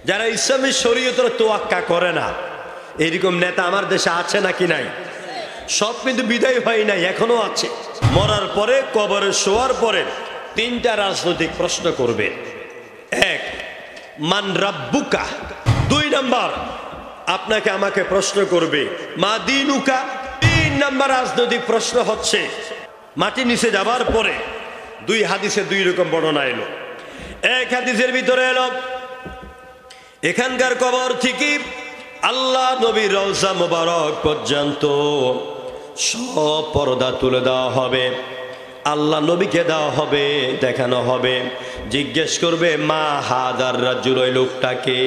যারা ইসলামী শরীয়তের তোয়াক্কা করে না, এরকম নেতা আমার দেশে আছে নাকি নাই? সব কিন্তু বিদায় হয় নাই, এখনো আছে। মরার পরে, কবরে শোয়ার পরে তিনটা রাজনৈতিক প্রশ্ন করবে। এক, মান রাব্বুকা। 2 নাম্বার, আপনাকে আমাকে প্রশ্ন করবে মা দিনুকা। 3 নাম্বার রাজনৈতিক প্রশ্ন হচ্ছে, মাটি নিচে যাবার পরে 2 হাদিসে 2 রকম বর্ণনা এলো। এক হাদিসের ভিতরে এলো, এখানকার কবর থেকে আল্লাহ নবীর রওজা মোবারক পর্যন্ত সব পর্দা তুলে দেওয়া হবে, আল্লাহ নবীকে দেওয়া হবে, দেখানো হবে। জিজ্ঞেস করবে মা হাদার রাজুল, ওই লোকটাকে।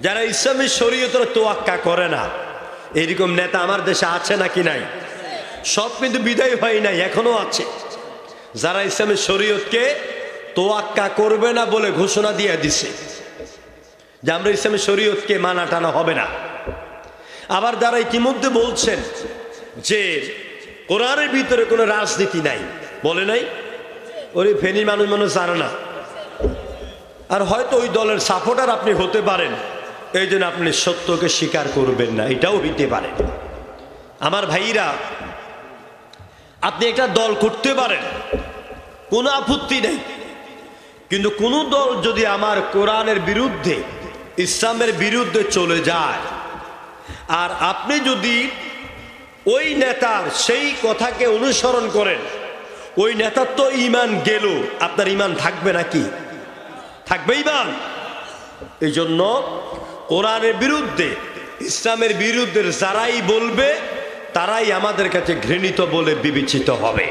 যারা ইসলামী শরীয়তের তোয়াক্কা করে না, এরকম নেতা আমার দেশে আছে নাকি নাই? সব কিন্তু বিদায় হয় নাই, এখনো আছে। যারা ইসলামী শরীয়তকে তোয়াক্কা করবে না বলে ঘোষণা দিয়ে দিছে যে আমরা ইসলামী শরীয়তকে মানা টানা হবে না। আবার যারা ইতিমধ্যে বলছেন যে কোরআনের ভিতরে কোনো রাজনীতি নাই, বলে নাই, ওই ফেনী মানুষ জানে না। আর হয়তো ওই দলের সাপোর্টার আপনি হতে পারেন, এই জন্য আপনি সত্যকে স্বীকার করবেন না, এটাও হইতে পারে। আমার ভাইরা, আপনি একটা দল করতে পারেন, কোনো আপত্তি নেই, কিন্তু কোন দল যদি আমার কোরআনের বিরুদ্ধে, ইসলামের বিরুদ্ধে চলে যায়, আর আপনি যদি ওই নেতার সেই কথাকে অনুসরণ করেন, ওই নেতার তো ঈমান গেল, আপনার ঈমান থাকবে নাকি? থাকবে ঈমান? এই জন্য কোরআনের বিরুদ্ধে, ইসলামের বিরুদ্ধে যারাই বলবে, তারাই আমাদের কাছে ঘৃণিত বলে বিবেচিত হবে।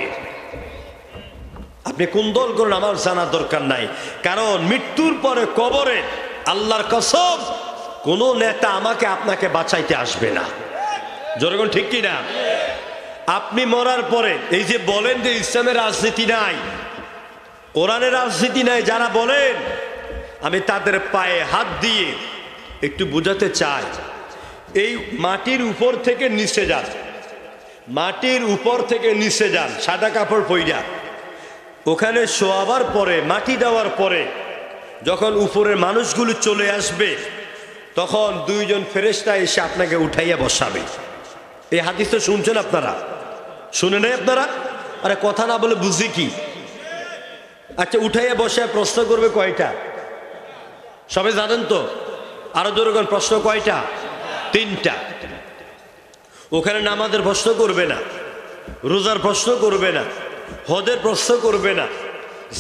আপনি কোন দল করেন আমার জানা দরকার নাই, কারণ মৃত্যুর পরে কবরে আল্লাহর কসম কোন নেতা আমাকে আপনাকে বাঁচাইতে আসবে না। জনগণ ঠিক কিনা? আপনি মরার পরে এই যে বলেন যে ইসলামের রাজনীতি নাই, কোরআনের রাজনীতি নাই, যারা বলেন, আমি তাদের পায়ে হাত দিয়ে একটু বোঝাতে চাই, এই মাটির উপর থেকে নিচে যান, মাটির উপর থেকে নিচে যান, সাদা কাপড় পইরা ওখানে শোয়াবার পরে, মাটি দেওয়ার পরে যখন উপরের মানুষগুলো চলে আসবে, তখন 2 জন ফেরেশতা এসে আপনাকে উঠাইয়া বসাবে। এই হাদিস তো শুনছেন আপনারা? শুনে নাই আপনারা? আরে কথা না বলে বুঝি কি? আচ্ছা, উঠাইয়া বসায় প্রশ্ন করবে কয়টা? সবাই জানেন তো? আরো জোরগণ, প্রশ্ন কয়টা? 3টা। ওখানে নামাজের প্রশ্ন করবে না, রোজার প্রশ্ন করবে না, হজের প্রশ্ন করবে না,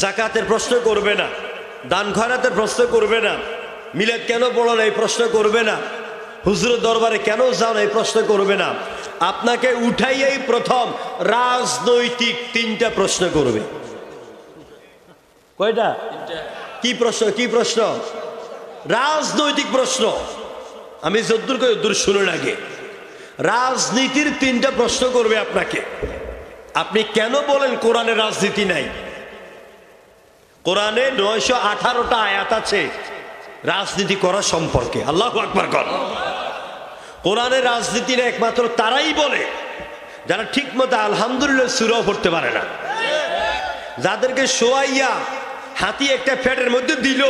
যাকাতের প্রশ্ন করবে না, দান খয়রাতের প্রশ্ন করবে না, মিলাদ কেন পড়ো না এই প্রশ্ন করবে না, হুজুরের দরবারে কেন যাও না এই প্রশ্ন করবে না। আপনাকে উঠাইয়াই প্রথম রাজনৈতিক 3টা প্রশ্ন করবে। কয়টা? কি প্রশ্ন? কি প্রশ্ন? রাজনৈতিক প্রশ্ন। আমি যদ্দূর কই দূর শুনুন আগে। রাজনীতির 3টা প্রশ্ন করবে আপনাকে। আপনি কেন বলেন কোরআনের রাজনীতি নাই? কোরআনে 918টা আয়াত আছে রাজনীতি করা সম্পর্কে। আল্লাহু আকবার কর। কোরআনের রাজনীতির একমাত্র তারাই বলে যারা ঠিক মতো আলহামদুলিল্লাহ সূরা পড়তে পারে না, যাদেরকে শোয়াইয়া হাতি একটা ফ্যাটের মধ্যে দিল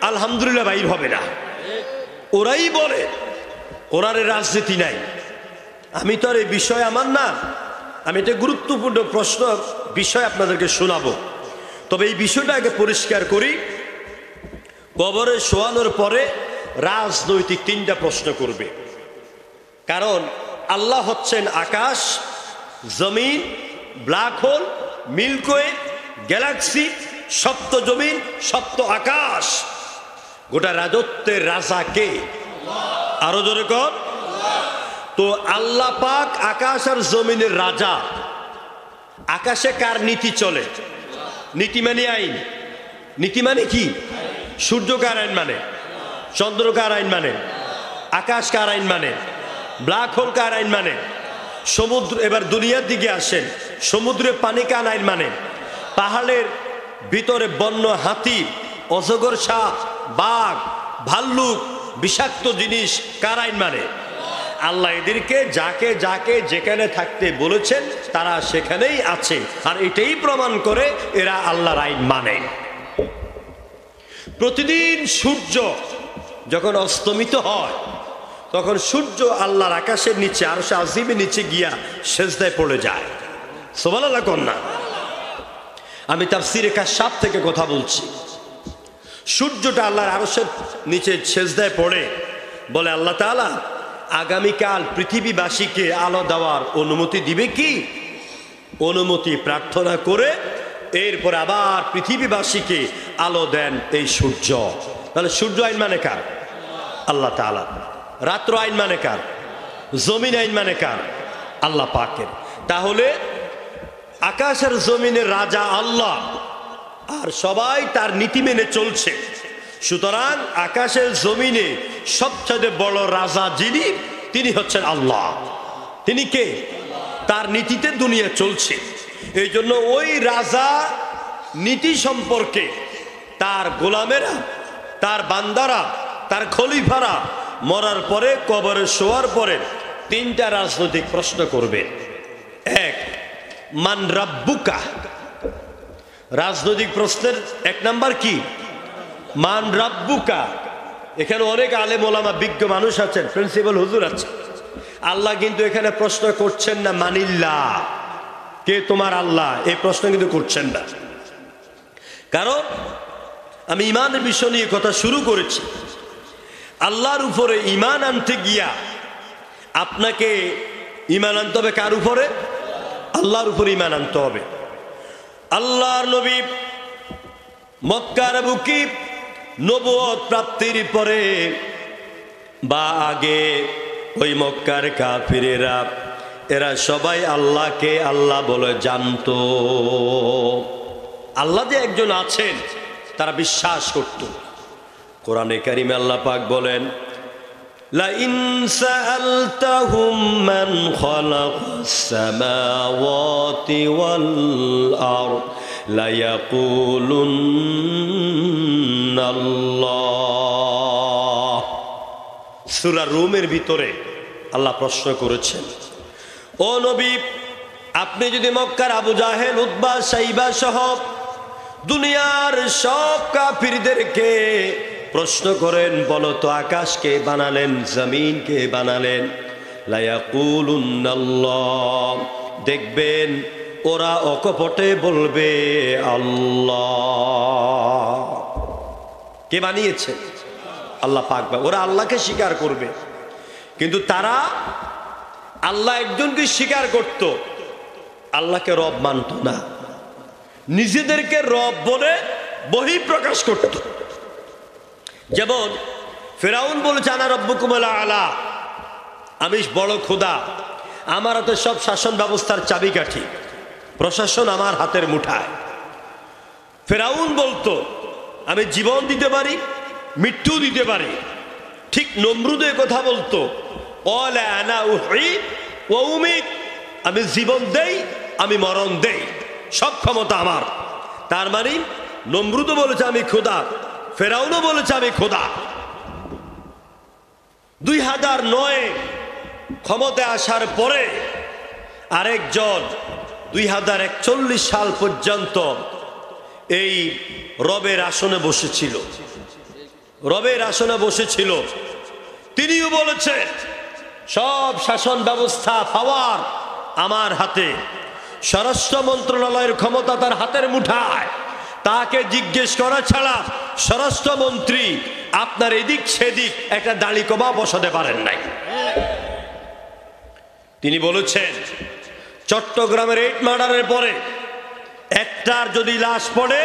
আলহামদুলিল্লাহ বাইর হবে না, ওরাই বলে কোরআনের রাজনীতি নাই। আমি তো আর এই বিষয় আমার না, আমি এটা গুরুত্বপূর্ণ প্রশ্ন বিষয় আপনাদেরকে শোনাবো। তবে এই বিষয়টা আগে পরিষ্কার করি। কবরে শোয়ানোর পরে রাজনৈতিক 3টা প্রশ্ন করবে, কারণ আল্লাহ হচ্ছেন আকাশ, জমিন, ব্ল্যাক হোল, মিল্কওয়ে, গ্যালাক্সি, সপ্ত জমিন, সপ্ত আকাশ। গোটা রাজত্বের রাজা কে? আরো জোরে কর। তো আল্লাহ পাক আকাশ আর জমিনের রাজা। আকাশে কার নীতি চলে? নীতি মানে আইন। নীতি মানে কি? সূর্য কার আইন মানে? চন্দ্র কার আইন মানে? আকাশ কার আইন মানে? ব্ল্যাক হোল কার আইন মানে? সমুদ্র। এবার দুনিয়ার দিকে আসেন, সমুদ্রে পানি কার আইন মানে? পাহাড়ের ভিতরে বন্য হাতি, অজগর সাপ, বাঘ, ভাল্লুক, বিষাক্ত জিনিস কার আইন মানে? আল্লাহ এদেরকে যাকে যাকে যেখানে থাকতে বলেছেন তারা সেখানেই আছে, আর এটাই প্রমাণ করে এরা আল্লাহর আইন মানে। প্রতিদিন সূর্য যখন অস্তমিত হয় তখন সূর্য আল্লাহর আকাশের নিচে আরশে আজিমের নিচে গিয়া সেজদায় পড়ে যায়। সুবহানাল্লাহ কন্যা। আমি তাফসীরে কাশফ থেকে কথা বলছি। সূর্যটা আল্লাহর আরশের নিচে সেজদায় পড়ে বলে, আল্লাহ তাআলা আগামীকাল পৃথিবীবাসীকে আলো দেওয়ার অনুমতি দিবে কি? অনুমতি প্রার্থনা করে এরপর আবার পৃথিবীবাসীকে আলো দেন এই সূর্য। তাহলে সূর্য আইন মানে কার? আল্লাহ তাআলা। রাত্র আইন মানে কার? জমিন আইন মানে কার? আল্লাহ পাকের। তাহলে আকাশের জমিনের রাজা আল্লাহ, আর সবাই তার নীতি মেনে চলছে। সুতরাং আকাশের জমিনে সবচেয়ে বড় রাজা যিনি, তিনি হচ্ছেন আল্লাহ। তিনি কে? তার নীতিতে দুনিয়া চলছে। এই জন্য ওই রাজা নীতি সম্পর্কে তার গোলামেরা, তার বান্দারা, তার খলিফারা মরার পরে, কবরে শোয়ার পরে তিনটা রাজনৈতিক প্রশ্ন করবে। এক, মান রাব্বুকা। রাজনৈতিক প্রশ্নের এক নাম্বার কি? মান রাব্বুকা। এখানে অনেক আলেম ওলামা বিজ্ঞ মানুষ আছেন, প্রিন্সিপাল হুজুর আছে। আল্লাহ কিন্তু এখানে প্রশ্ন করছেন না মানিল্লাহ, কে তোমার আল্লাহ, এই প্রশ্ন কিন্তু করছেন না। কারণ আমি ইমানের বিষয় নিয়ে কথা শুরু করেছি। আল্লাহর উপরে ইমান আনতে গিয়া আপনাকে ইমান আনতে হবে কার উপরে? আল্লাহর উপরে ইমান আনতে হবে। আল্লাহর নবী মক্কার বুকে নবুয়ত প্রাপ্তির পরে বা আগে ওই মক্কার কাফিরেরা, এরা সবাই আল্লাহকে আল্লাহ বলে জানতো। আল্লাহ যে একজন আছেন তারা বিশ্বাস করত। কোরআনে কারিমে আল্লাহ পাক বলেন, লা ইন সাআলতাহুম মান খালাকাস সামাওয়াতি ওয়াল আরদ লা ইয়াকুলুন্নাল্লাহ। সূরা রুমের ভিতরে আল্লাহ প্রশ্ন করেছেন, ও নবী, আপনি যদি মক্কার আবু জাহেল, উতবা, সাইবা সহ দুনিয়ার সব কাফিরদেরকে প্রশ্ন করেন, বলো তো আকাশকে বানালেন, জমিনকে বানালেন? লা ইয়াকুলুন্নাল্লাহ। দেখবেন ওরা অকপটে বলবে আল্লাহ। কে বানিয়েছে? আল্লাহ পাক। ওরা আল্লাহকে স্বীকার করবে, কিন্তু তারা আল্লাহ একজনকে স্বীকার করত, আল্লাহকে রব মানত না। নিজেদেরকে রব বলে বহিঃপ্রকাশ করত। যেমন ফেরাউন বলেছে, আনা রব্বুকুমুল আলা, আমি বড় খোদা, আমার হাতে সব শাসন ব্যবস্থার চাবিকাঠি, প্রশাসন আমার হাতের মুঠায়। ফেরাউন বলতো আমি জীবন দিতে পারি, মৃত্যু দিতে পারি। ঠিক নমরুদে কথা বলতো, ক্বালা আনা উহয়ী ওয়া উমীত, আমি জীবন দেই, আমি মরণ দেই, সব ক্ষমতা আমার। তার মানে নমরুদও বলেছে আমি খোদা, ফেরাউনও বলেছে আমি খোদা। 2009 ক্ষমতায় আসার পরে আরেকজন 2041 সাল পর্যন্ত এই রবের আসনে বসেছিল, রবের আসনে বসেছিল। তিনিও বলেছেন সব শাসন ব্যবস্থা, পাওয়ার আমার হাতে, স্বরাষ্ট্র মন্ত্রণালয়ের ক্ষমতা তার হাতের মুঠায়। তাকে জিজ্ঞেস করা ছাড়া স্বরাষ্ট্রমন্ত্রী আপনার এদিক সেদিক একটা দাড়ি কমা বসাতে পারেন নাই। তিনি বলেছেন চট্টগ্রামের 8 মার্ডারের পরে একটার যদি লাশ পড়ে,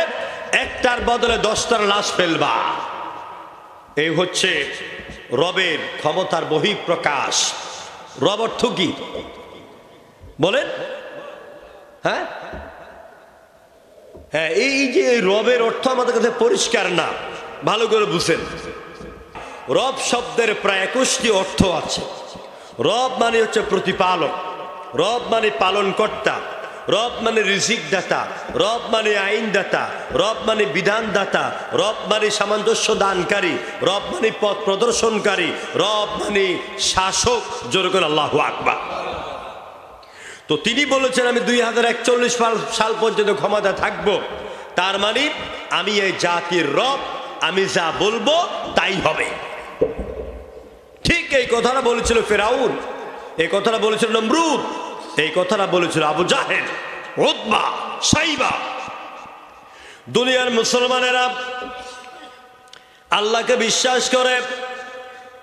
একটার বদলে 10টার লাশ ফেলবা। এই হচ্ছে রবের ক্ষমতার বহিঃপ্রকাশ। রব অর্থ কি বলেন? হ্যাঁ হ্যাঁ, এই যে রবের অর্থ আমাদের কাছে পরিষ্কার না, ভালো করে বুঝেন। রব শব্দের প্রায় 21টি অর্থ আছে। রব মানে হচ্ছে প্রতিপালক, রব মানে পালন কর্তা, রব মানে রিজিক দাতা, রব মানে আইন দাতা, রব মানে বিধান দাতা, রব মানে সামঞ্জস্য দানকারী, রব মানে পথ প্রদর্শনকারী, রব মানে শাসক। জোরে করে আল্লাহু আকবার। তো তিনি বলেছেন আমি 2041 সাল পর্যন্ত ক্ষমতা থাকবো। তার মানে আমি এই জাতির রব, আমি যা বলবো তাই হবে। ঠিক এই কথাটা বলেছিল ফিরআউন, এই কথাটা বলেছিল নমরুদ, এই কথাটা বলেছিল আবু জাহেল, উতবা, সাইবা। দুনিয়ার মুসলমানেরা আল্লাহকে বিশ্বাস করে,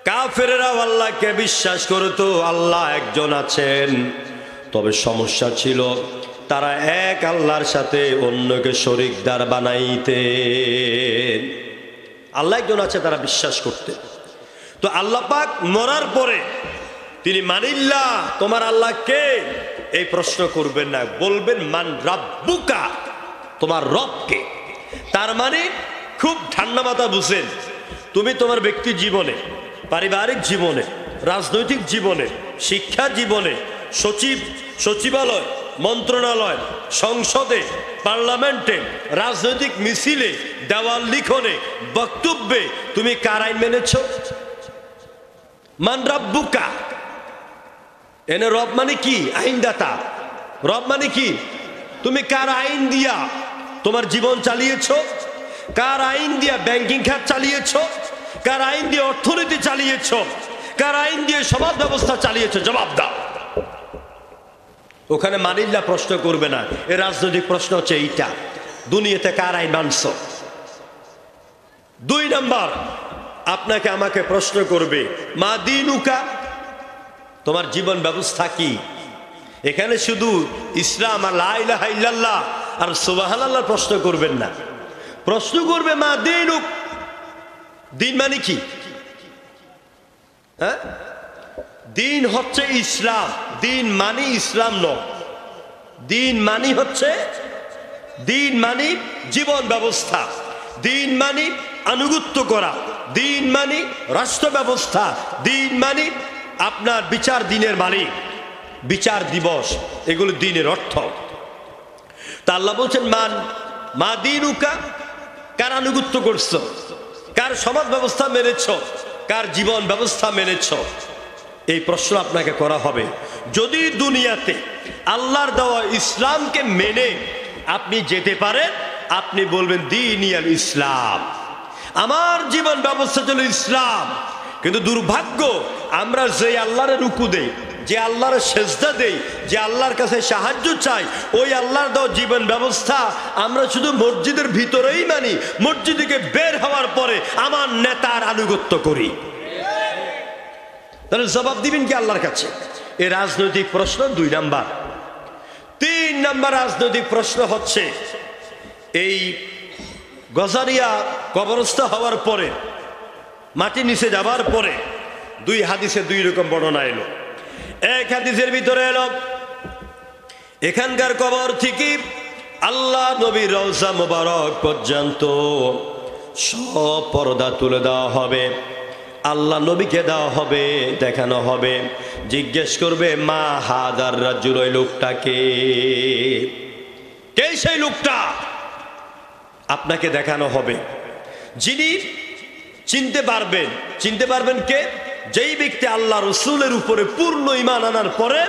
কাফেরেরাও আল্লাহকে বিশ্বাস করে। তো আল্লাহ একজন আছেন, তবে সমস্যা ছিল তারা এক আল্লাহর সাথে অন্যকে শরীকদার বানাইতেন। আল্লাহ একজন আছে তারা বিশ্বাস করতে। তো আল্লাহ পাক মরার পরে তিনি মানিল্লা তোমার আল্লাহ কে, এই প্রশ্ন করবেন না, বলবেন মান রাব্বুকা, তোমার রব কে। তার মানে খুব ঠান্ডা মাথা বুঝেন, তুমি তোমার ব্যক্তি জীবনে, পারিবারিক জীবনে, রাজনৈতিক জীবনে, শিক্ষা জীবনে, সচিবালয়, মন্ত্রণালয়, সংসদে, পার্লামেন্টে, রাজনৈতিক মিছিলে, দেওয়াল লিখনে, বক্তব্যে তুমি কার আইন মেনেছ? মান রাব্বুকা। এনে রব মানে কি? আইনদাতা। রব মানে কি? তুমি কার আইন দিয়া তোমার জীবন চালিয়েছ? কার আইন দিয়া ব্যাংকিং খাত চালিয়েছ? কার আইন দিয়ে অর্থনীতি চালিয়েছ? কার আইন দিয়ে সমাজ ব্যবস্থা চালিয়েছ? জবাব দাও। ওখানে মানিল্লা প্রশ্ন করবে না, এর রাজনৈতিক প্রশ্ন হচ্ছে এইটা, দুনিয়াতে কার আইন মানছ? 2 নাম্বার, আপনাকে আমাকে প্রশ্ন করবে মা দিনুকা, তোমার জীবন ব্যবস্থা কি? এখানে শুধু ইসলাম আর লা ইলাহা ইল্লাল্লাহ আর সুবহানাল্লাহ প্রশ্ন করবেন না, প্রশ্ন করবে মা দিনুক, দিন মানে কি? হ্যাঁ, দিন হচ্ছে ইসলাম। দিন মানে ইসলাম নয়, দিন মানে হচ্ছে, দিন মানে জীবন ব্যবস্থা, দিন মানে আনুগত্য করা, দিন মানে রাষ্ট্র ব্যবস্থা, দিন মানে আপনার বিচার দিনের মালিক, বিচার দিবস, এগুলো দিনের অর্থ। তা আল্লাহ বলছেন মা দিনুকা, কার আনুগত্য করছো, কার সমাজ ব্যবস্থা মেনেছ, কার জীবন ব্যবস্থা মেনেছ, এই প্রশ্ন আপনাকে করা হবে। যদি দুনিয়াতে আল্লাহর দেওয়া ইসলামকে মেনে আপনি যেতে পারেন, আপনি বলবেন দিনিয়াল ইসলাম, আমার জীবন ব্যবস্থা ছিল ইসলাম। কিন্তু দুর্ভাগ্য, আমরা যে আল্লাহর রুকু দেই, যে আল্লাহর সেজদা দেই, যে আল্লাহর কাছে সাহায্য চাই, ওই আল্লাহর দেওয়া জীবন ব্যবস্থা আমরা শুধু মসজিদের ভিতরেই মানি, মসজিদ থেকে বের হওয়ার পরে আমার নেতার আনুগত্য করি। তাহলে জবাব দিবেন কি আল্লাহর কাছে? এই রাজনৈতিক প্রশ্ন 2 নাম্বার। 3 নাম্বার রাজনৈতিক প্রশ্ন হচ্ছে, এই গজারিয়া কবরস্থ হওয়ার পরে, মাটি নিচে যাবার পরে 2 হাদিসে 2 রকম বর্ণনা এলো। এক হাদিসের ভিতরে এলো এখানকার কবর থেকে আল্লাহ নবীর রওজা মোবারক পর্যন্ত সব পর্দা তুলে দেওয়া হবে, আল্লাহ নবীকে দেওয়া হবে, দেখানো হবে। জিজ্ঞেস করবে মা হাদার রাজুল, ওই লোকটাকে কে? সেই লোকটা আপনাকে দেখানো হবে, যিনি চিনতে পারবেন কে? যেই ব্যক্তি আল্লাহ রসুলের উপরে পূর্ণ ঈমান আনার পরে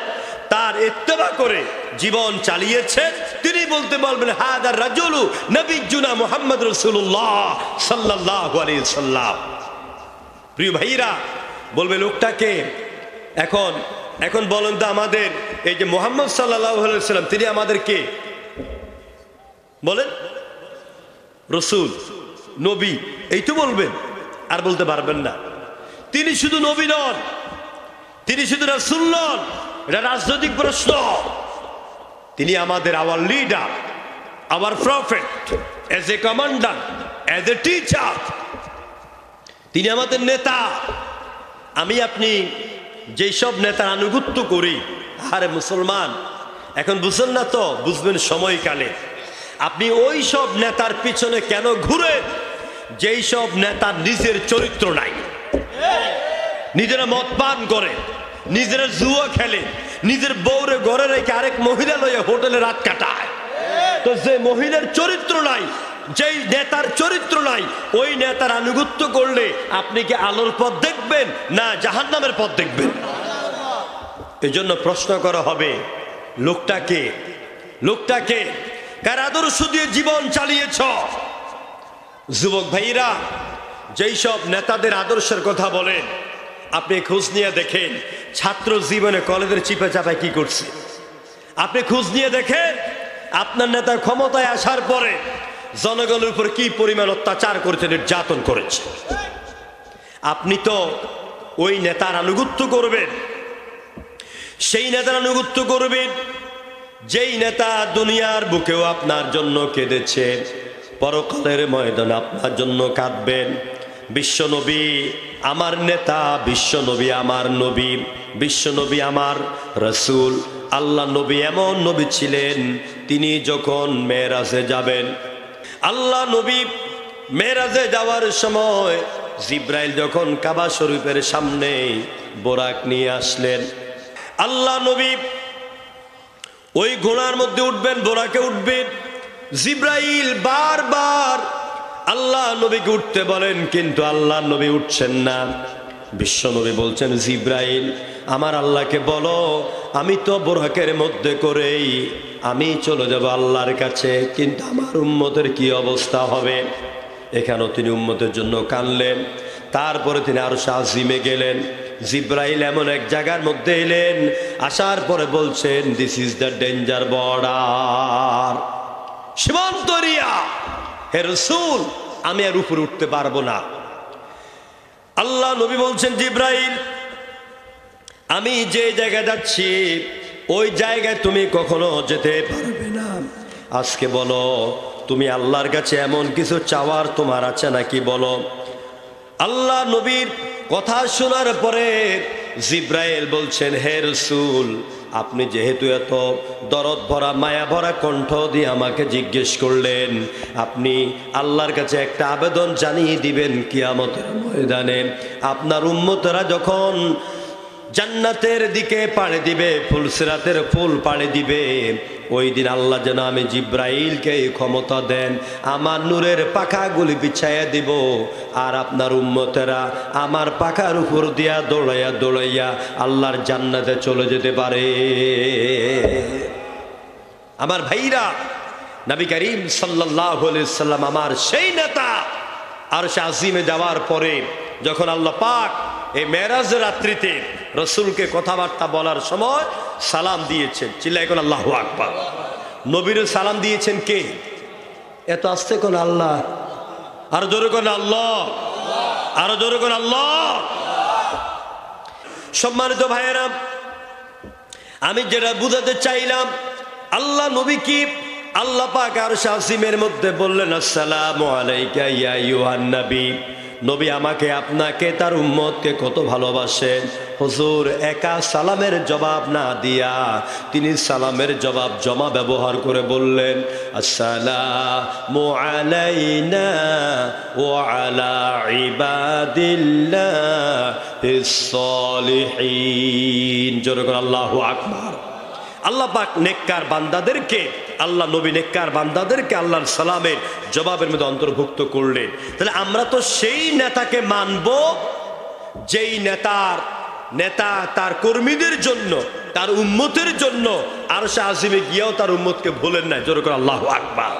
তার ইত্তেবা করে জীবন চালিয়েছে, তিনি বলতে বলবেন হাদার রাজুলু নবিয়্যুনা মুহাম্মদ রাসূলুল্লাহ সাল্লাল্লাহু আলাইহি সাল্লাম। প্রিয় ভাইরা, বলবে লোকটাকে। এখন বলেন তো, আমাদের এই যে মুহাম্মদ সাল্লাল্লাহু আলাইহি সাল্লাম, তিনি আমাদের কে? বলেন, রসুল, নবী, এই তো বলবেন, আর বলতে পারবেন না। তিনি শুধু নবী নন, তিনি শুধু রাসূল নন, এটা রাজনৈতিক প্রশ্ন। তিনি আমাদের hour leader, hour prophet, as a commander, as a teacher, তিনি আমাদের নেতা। আমি আপনি যেসব নেতার আনুগত্য করি, আরে মুসলমান, এখন বুঝছেন না তো, বুঝবেন সময়কালে। আপনি ওই সব নেতার পিছনে কেন ঘুরেন যেই সব নেতার নিজের চরিত্র নাই, নিজেরা মদ পান করে, নিজেরা জুয়া খেলে, নিজের বউরে ঘরে রেখে আরেক মহিলা লইয়া হোটেলে রাত কাটায়। তো যে মহিলার চরিত্র নাই, যেই নেতার চরিত্র নাই, ওই নেতার আনুগত্য করলে আপনি কি আলোর পথ দেখবেন না জাহান্নামের পথ দেখবেন? এই জন্য প্রশ্ন করা হবে লোকটাকে, কার আদর্শ দিয়ে জীবন চালিয়েছ, যুবক ভাইরা যেই সব নেতাদের আদর্শের কথা বলেন, আপনি খোঁজ নিয়ে দেখেন ছাত্র জীবনে কলেজের চিপে চাপায় কি করছে। আপনি খোঁজ নিয়ে দেখেন আপনার নেতা ক্ষমতায় আসার পরে জনগণের উপর কি পরিমাণ অত্যাচার করেছে, নির্যাতন করেছে। আপনি তো ওই নেতার আনুগত্য করবেন, সেই নেতার আনুগত্য করবেন যেই নেতা দুনিয়ার বুকেও আপনার জন্য কেঁদেছে, পরকালের ময়দানে আপনার জন্য কাঁদবেন। বিশ্বনবী আমার নেতা, বিশ্বনবী আমার নবী, বিশ্বনবী আমার রাসূল। আল্লাহ নবী এমন নবী ছিলেন, তিনি যখন মেরাজে যাবেন, আল্লাহ নবী মেরাজে যাওয়ার সময় জিব্রাইল যখন কাবা শরীফের সামনে বোরাক নিয়ে আসলেন, আল্লাহ নবী ওই ঘোড়ার মধ্যে উঠবেন, বোরাকে উঠবেন। জিব্রাইল বারবার আল্লাহ নবীকে উঠতে বলেন, কিন্তু আল্লাহ নবী উঠছেন না। বিশ্ব নবী বলছেন, জিব্রাইল আমার আল্লাহকে বলো, আমি তো বোরাকের মধ্যে করেই আমি চলে যাব আল্লাহর কাছে, কিন্তু আমার উম্মতের কি অবস্থা হবে। এখানেও তিনি উম্মতের জন্য কানলেন। তারপরে তিনি আরশ আজিমে গেলেন। জিব্রাইল এমন এক জায়গার মধ্যে এলেন, আসার পরে বলছেন, this is the danger border, সীমান্ত এরিয়া, হে রাসূল আমি আর উপরে উঠতে পারবো না। আল্লাহ নবী বলছেন, জিব্রাইল আমি যে জায়গায় যাচ্ছি ওই জায়গায় তুমি কখনো যেতে পারবে না। আজকে বলো তুমি আল্লাহর কাছে এমন কিছু চাওয়ার তোমার আছে নাকি বলো। আল্লাহ নবীর কথা শোনার পরে জিব্রাইল বলছেন, হে রাসূল আপনি যেহেতু এত দরদ ভরা মায়া ভরা কণ্ঠ দিয়ে আমাকে জিজ্ঞেস করলেন, আপনি আল্লাহর কাছে একটা আবেদন জানিয়ে দিবেন কিয়ামতের ময়দানে আপনার উম্মতরা যখন জান্নাতের দিকে পাড়ি দিবে, ফুলসিরাতের ফুল পাড়ি দিবে, ওই দিন আল্লাহ যেন আমি জিব্রাইলকে ক্ষমতা দেন, আমার নূরের পাখাগুলি বিছাইয়া দিব, আর আপনার উম্মতেরা আমার পাখার উপর দিয়া দৌড়াইয়া দৌড়াইয়া আল্লাহর জান্নাতে চলে যেতে পারে। আমার ভাইরা, নবী করিম সাল্লাল্লাহু আলাইহি সাল্লাম আমার সেই নেতা। আরশ আজিমে যাওয়ার পরে যখন আল্লাহ পাক এই মেরাজের রাত্রিতে রসুলকে কথাবার্তা বলার সময় সালাম দিয়েছেন, চিল্লায় কোন আল্লাহু আকবার। নবীর সালাম দিয়েছেন কে? এত আস্তে কোন আল্লাহ, আরো জোরে কোন আল্লাহ, আরো জোরে কোন আল্লাহ। সম্মানিত ভাইয়েরা, আমি যেটা বুঝাতে চাইলাম, আল্লাহ নবী কি আল্লাহ পাক আরশ আজিমের মধ্যে বললেন, আসসালামু আলাইকা ইয়া আইয়ুহান নবী। নবী আমাকে আপনাকে তার উম্মতকে কত ভালোবাসেন। হুজুর একা সালামের জবাব না দিয়া তিনি সালামের জবাব জমা ব্যবহার করে বললেন, আসসালামু আলাইনা ওয়া আলা ইবাদিল্লাহিস সালিহিন। জোরে করে আল্লাহু আকবার। আল্লাহ পাক নেককার বান্দাদেরকে, আল্লাহ নবী নেককার বান্দাদেরকে আল্লাহর সালামের জবাবের মধ্যে অন্তর্ভুক্ত করলেন। তাহলে আমরা তো সেই নেতাকে মানব যেই নেতা তার কর্মীদের জন্য, তার উম্মতের জন্য আরশে আজিমে গিয়েও তার উম্মতকে ভুলেন না। জোরে করে আল্লাহু আকবার।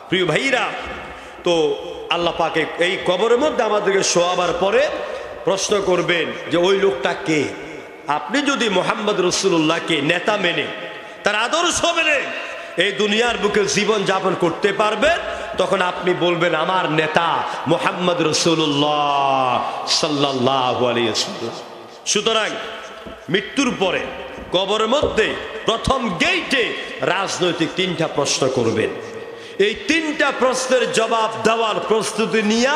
প্রিয় ভাইরা, তো আল্লাহ পাকে এই কবরের মধ্যে আমাদেরকে শোয়াবার পরে প্রশ্ন করবেন যে ওই লোকটা কে। আপনি যদি মুহাম্মদ রাসূলুল্লাহকে নেতা মেনে, তার আদর্শ মেনে এই দুনিয়ার বুকে জীবন যাপন করতে পারবেন, তখন আপনি বলবেন আমার নেতা মুহাম্মদ রাসূলুল্লাহ সাল্লাল্লাহু আলাইহি ওয়াসাল্লাম। সুতরাং মৃত্যুর পরে কবরের মধ্যে প্রথম গেইটে রাজনৈতিক তিনটা প্রশ্ন করবেন। এই তিনটা প্রশ্নের জবাব দেওয়ার প্রস্তুতি নিয়ে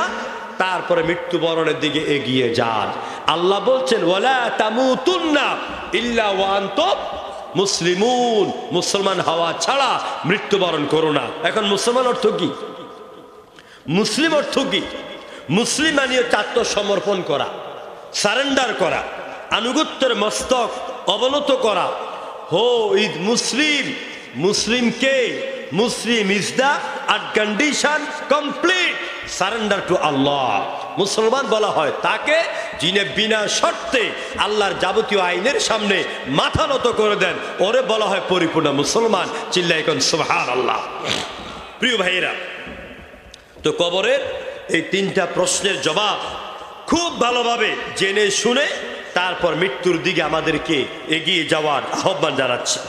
তারপরে মৃত্যুবরণের দিকে এগিয়ে যান। আল্লাহ বলছেন, ওয়ালা তামুতুন্না ইল্লা ওয়া আনতুম মুসলিমুন, মুসলমান হওয়া ছাড়া মৃত্যুবরণ করো না। এখন মুসলমান অর্থ কি? মুসলিম অর্থ কি? মুসলিম মানে আত্মসমর্পণ করা, সারেন্ডার করা, আনুগত্যের মস্তক অবনত করা। হো ইজ মুসলিম, মুসলিমকে, Muslim is the condition complete surrender to Allah. মুসলমান বলা হয় তাকে যিনি বিনা শর্তে আল্লাহর যাবতীয় আইনের সামনে মাথা নত করে দেন, ওরে বলা হয় পরিপূর্ণ মুসলমান। চিল্লায় কোন সুবহানাল্লাহ। প্রিয় ভাইয়েরা, তো কবরের এই তিনটা প্রশ্নের জবাব খুব ভালোভাবে জেনে শুনে তারপর মৃত্যুর দিকে আমাদেরকে এগিয়ে যাওয়ার আহ্বান জানাচ্ছি।